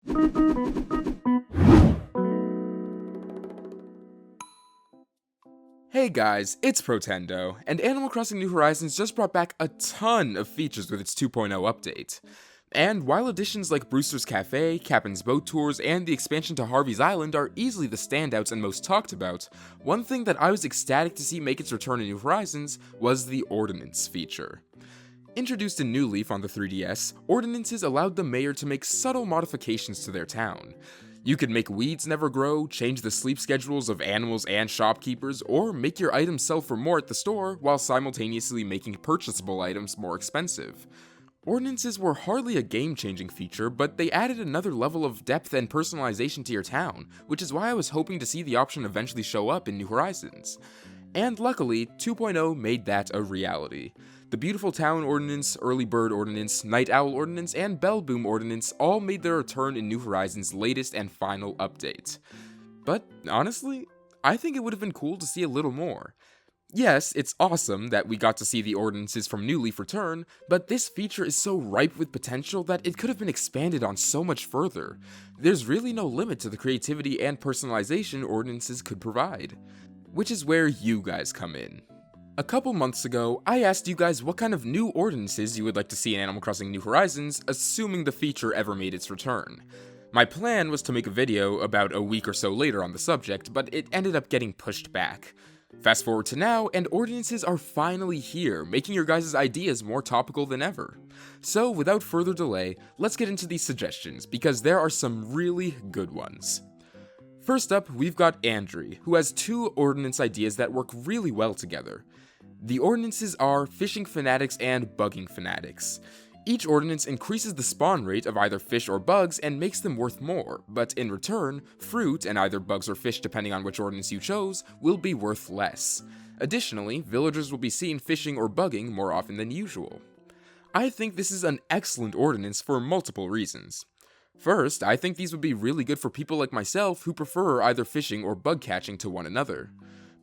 Hey guys, it's Protendo, and Animal Crossing New Horizons just brought back a ton of features with its 2.0 update. And while additions like Brewster's Cafe, Captain's Boat Tours, and the expansion to Harvey's Island are easily the standouts and most talked about, one thing that I was ecstatic to see make its return in New Horizons was the Ordinance feature. Introduced in New Leaf on the 3DS, ordinances allowed the mayor to make subtle modifications to their town. You could make weeds never grow, change the sleep schedules of animals and shopkeepers, or make your items sell for more at the store while simultaneously making purchasable items more expensive. Ordinances were hardly a game-changing feature, but they added another level of depth and personalization to your town, which is why I was hoping to see the option eventually show up in New Horizons. And luckily, 2.0 made that a reality. The Beautiful Town Ordinance, Early Bird Ordinance, Night Owl Ordinance, and Bell Boom Ordinance all made their return in New Horizons' latest and final update. But honestly, I think it would have been cool to see a little more. Yes, it's awesome that we got to see the ordinances from New Leaf return, but this feature is so ripe with potential that it could have been expanded on so much further. There's really no limit to the creativity and personalization ordinances could provide. Which is where you guys come in. A couple months ago, I asked you guys what kind of new ordinances you would like to see in Animal Crossing New Horizons, assuming the feature ever made its return. My plan was to make a video about a week or so later on the subject, but it ended up getting pushed back. Fast forward to now, and ordinances are finally here, making your guys' ideas more topical than ever. So without further delay, let's get into these suggestions, because there are some really good ones. First up, we've got Andrew, who has two ordinance ideas that work really well together. The ordinances are Fishing Fanatics and Bugging Fanatics. Each ordinance increases the spawn rate of either fish or bugs and makes them worth more, but in return, fruit, and either bugs or fish depending on which ordinance you chose, will be worth less. Additionally, villagers will be seen fishing or bugging more often than usual. I think this is an excellent ordinance for multiple reasons. First, I think these would be really good for people like myself who prefer either fishing or bug catching to one another.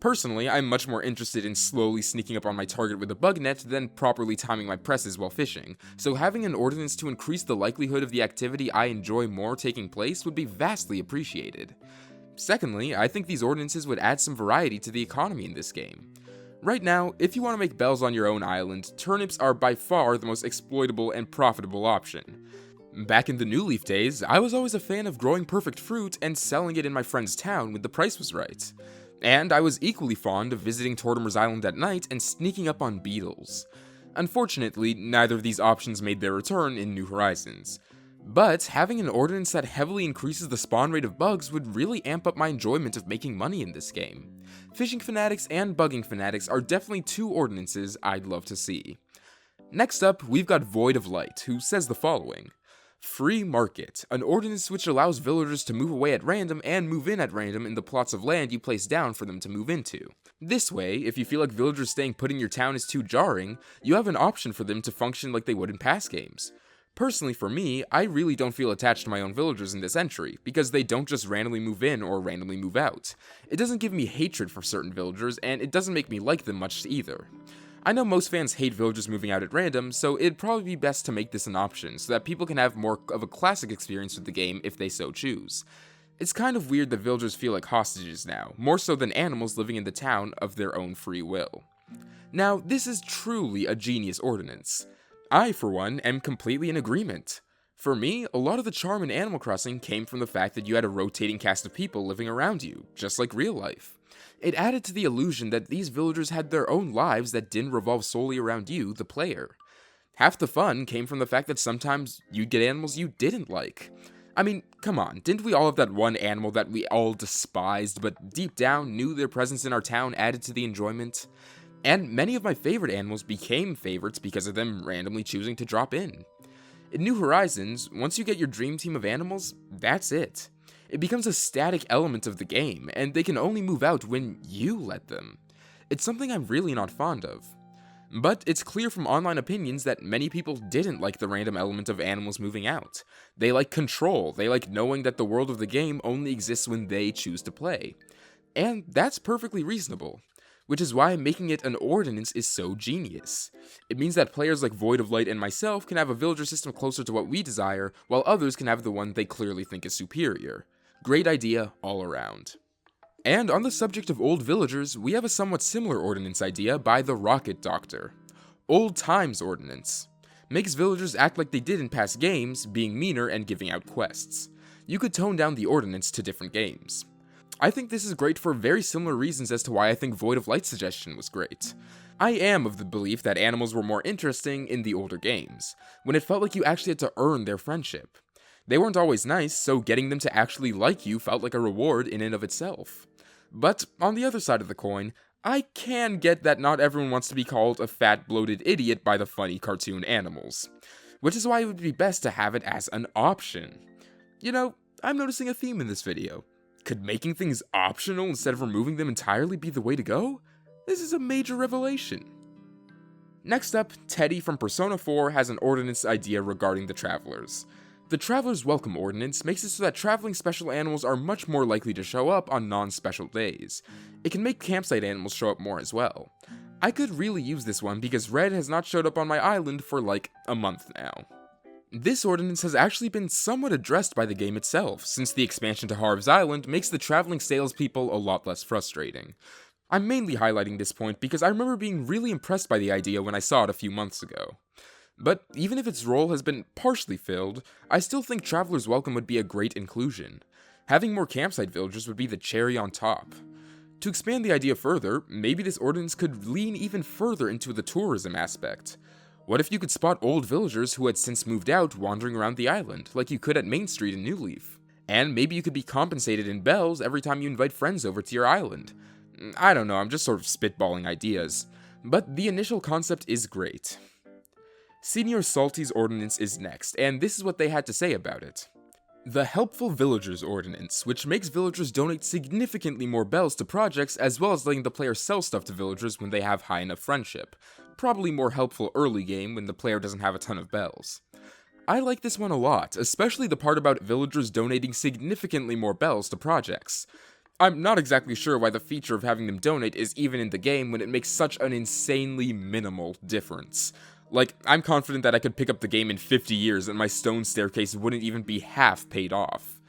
Personally, I'm much more interested in slowly sneaking up on my target with a bug net than properly timing my presses while fishing, so having an ordinance to increase the likelihood of the activity I enjoy more taking place would be vastly appreciated. Secondly, I think these ordinances would add some variety to the economy in this game. Right now, if you want to make bells on your own island, turnips are by far the most exploitable and profitable option. Back in the New Leaf days, I was always a fan of growing perfect fruit and selling it in my friend's town when the price was right. And I was equally fond of visiting Tortimer's Island at night and sneaking up on beetles. Unfortunately, neither of these options made their return in New Horizons. But having an ordinance that heavily increases the spawn rate of bugs would really amp up my enjoyment of making money in this game. Fishing Fanatics and Bugging Fanatics are definitely two ordinances I'd love to see. Next up, we've got Void of Light, who says the following. Free Market, an ordinance which allows villagers to move away at random and move in at random in the plots of land you place down for them to move into. This way, if you feel like villagers staying put in your town is too jarring, you have an option for them to function like they would in past games. Personally for me, I really don't feel attached to my own villagers in this entry, because they don't just randomly move in or randomly move out. It doesn't give me hatred for certain villagers, and it doesn't make me like them much either. I know most fans hate villagers moving out at random, so it'd probably be best to make this an option, so that people can have more of a classic experience with the game if they so choose. It's kind of weird that villagers feel like hostages now, more so than animals living in the town of their own free will. Now, this is truly a genius ordinance. I, for one, am completely in agreement. For me, a lot of the charm in Animal Crossing came from the fact that you had a rotating cast of people living around you, just like real life. It added to the illusion that these villagers had their own lives that didn't revolve solely around you, the player. Half the fun came from the fact that sometimes you'd get animals you didn't like. I mean, come on, didn't we all have that one animal that we all despised, but deep down knew their presence in our town added to the enjoyment? And many of my favorite animals became favorites because of them randomly choosing to drop in. In New Horizons, once you get your dream team of animals, that's it. It becomes a static element of the game, and they can only move out when you let them. It's something I'm really not fond of. But it's clear from online opinions that many people didn't like the random element of animals moving out. They like control, they like knowing that the world of the game only exists when they choose to play. And that's perfectly reasonable. which is why making it an ordinance is so genius. It means that players like Void of Light and myself can have a villager system closer to what we desire, while others can have the one they clearly think is superior. Great idea all around. And on the subject of old villagers, we have a somewhat similar ordinance idea by the Rocket Doctor. Old Times Ordinance. Makes villagers act like they did in past games, being meaner and giving out quests. You could tone down the ordinance to different games. I think this is great for very similar reasons as to why I think Void of Light's suggestion was great. I am of the belief that animals were more interesting in the older games, when it felt like you actually had to earn their friendship. They weren't always nice, so getting them to actually like you felt like a reward in and of itself. But on the other side of the coin, I can get that not everyone wants to be called a fat, bloated idiot by the funny cartoon animals, which is why it would be best to have it as an option. You know, I'm noticing a theme in this video. Could making things optional instead of removing them entirely be the way to go? This is a major revelation. Next up, Teddy from Persona 4 has an ordinance idea regarding the Travelers. The Traveler's Welcome Ordinance makes it so that traveling special animals are much more likely to show up on non-special days. It can make campsite animals show up more as well. I could really use this one because Red has not showed up on my island for like a month now. This ordinance has actually been somewhat addressed by the game itself, since the expansion to Harv's Island makes the traveling salespeople a lot less frustrating. I'm mainly highlighting this point because I remember being really impressed by the idea when I saw it a few months ago. But even if its role has been partially filled, I still think Traveler's Welcome would be a great inclusion. Having more campsite villagers would be the cherry on top. To expand the idea further, maybe this ordinance could lean even further into the tourism aspect. What if you could spot old villagers who had since moved out wandering around the island, like you could at Main Street in New Leaf? And maybe you could be compensated in bells every time you invite friends over to your island. I don't know, I'm just sort of spitballing ideas. But the initial concept is great. Senior Salty's ordinance is next, and this is what they had to say about it. The Helpful Villagers Ordinance, which makes villagers donate significantly more bells to projects as well as letting the player sell stuff to villagers when they have high enough friendship. Probably more helpful early game when the player doesn't have a ton of bells. I like this one a lot, especially the part about villagers donating significantly more bells to projects. I'm not exactly sure why the feature of having them donate is even in the game when it makes such an insanely minimal difference. Like, I'm confident that I could pick up the game in 50 years and my stone staircase wouldn't even be half paid off.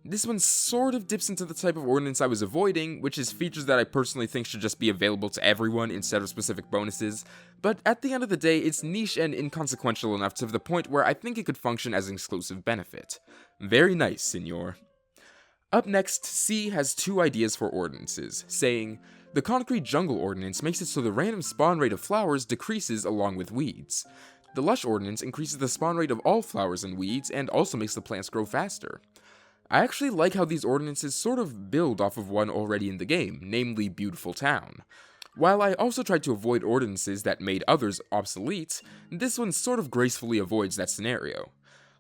This one sort of dips into the type of ordinance I was avoiding, which is features that I personally think should just be available to everyone instead of specific bonuses, but at the end of the day, it's niche and inconsequential enough to the point where I think it could function as an exclusive benefit. Very nice, senor. Up next, C has two ideas for ordinances, saying, the Concrete Jungle Ordinance makes it so the random spawn rate of flowers decreases along with weeds. The Lush Ordinance increases the spawn rate of all flowers and weeds and also makes the plants grow faster. I actually like how these ordinances sort of build off of one already in the game, namely Beautiful Town. While I also tried to avoid ordinances that made others obsolete, this one sort of gracefully avoids that scenario.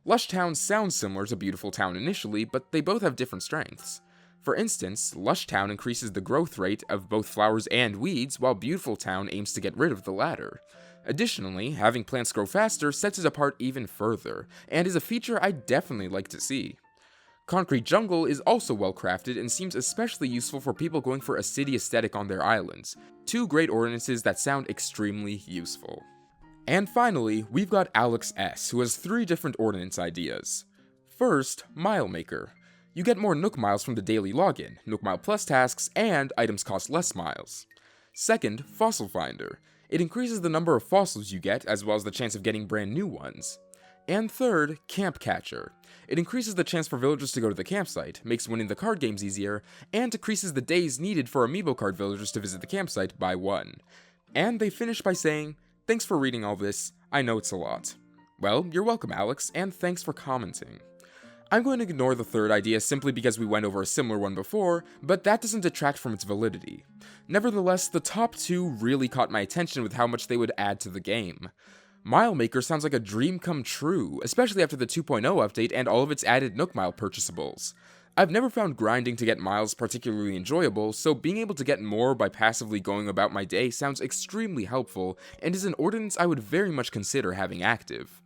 Lush Towns sounds similar to Beautiful Town initially, but they both have different strengths. For instance, Lush Town increases the growth rate of both flowers and weeds, while Beautiful Town aims to get rid of the latter. Additionally, having plants grow faster sets it apart even further, and is a feature I definitely like to see. Concrete Jungle is also well crafted and seems especially useful for people going for a city aesthetic on their islands. Two great ordinances that sound extremely useful. And finally, we've got Alex S, who has three different ordinance ideas. First, Mile Maker. You get more Nook Miles from the daily login, Nook Mile Plus tasks, and items cost less miles. Second, Fossil Finder. It increases the number of fossils you get, as well as the chance of getting brand new ones. And third, Camp Catcher. It increases the chance for villagers to go to the campsite, makes winning the card games easier, and decreases the days needed for amiibo card villagers to visit the campsite by 1. And they finish by saying, thanks for reading all this, I know it's a lot. Well, you're welcome, Alex, and thanks for commenting. I'm going to ignore the third idea simply because we went over a similar one before, but that doesn't detract from its validity. Nevertheless, the top two really caught my attention with how much they would add to the game. Mile Maker sounds like a dream come true, especially after the 2.0 update and all of its added Nook Mile purchasables. I've never found grinding to get miles particularly enjoyable, so being able to get more by passively going about my day sounds extremely helpful, and is an ordinance I would very much consider having active.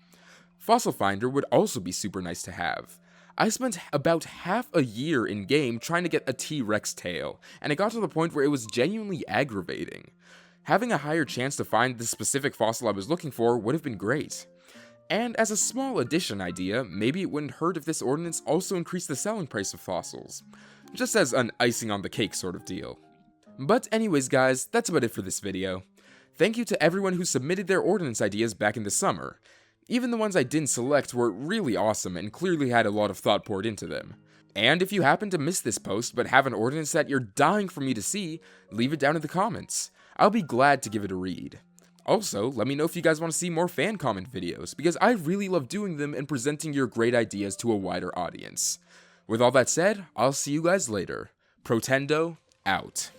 Fossil Finder would also be super nice to have. I spent about half a year in game trying to get a T-Rex tail, and it got to the point where it was genuinely aggravating. Having a higher chance to find the specific fossil I was looking for would have been great. And as a small addition idea, maybe it wouldn't hurt if this ordinance also increased the selling price of fossils. Just as an icing on the cake sort of deal. But anyways guys, that's about it for this video. Thank you to everyone who submitted their ordinance ideas back in the summer. Even the ones I didn't select were really awesome and clearly had a lot of thought poured into them. And if you happen to miss this post but have an ordinance that you're dying for me to see, leave it down in the comments. I'll be glad to give it a read. Also, let me know if you guys want to see more fan comment videos, because I really love doing them and presenting your great ideas to a wider audience. With all that said, I'll see you guys later. Protendo, out.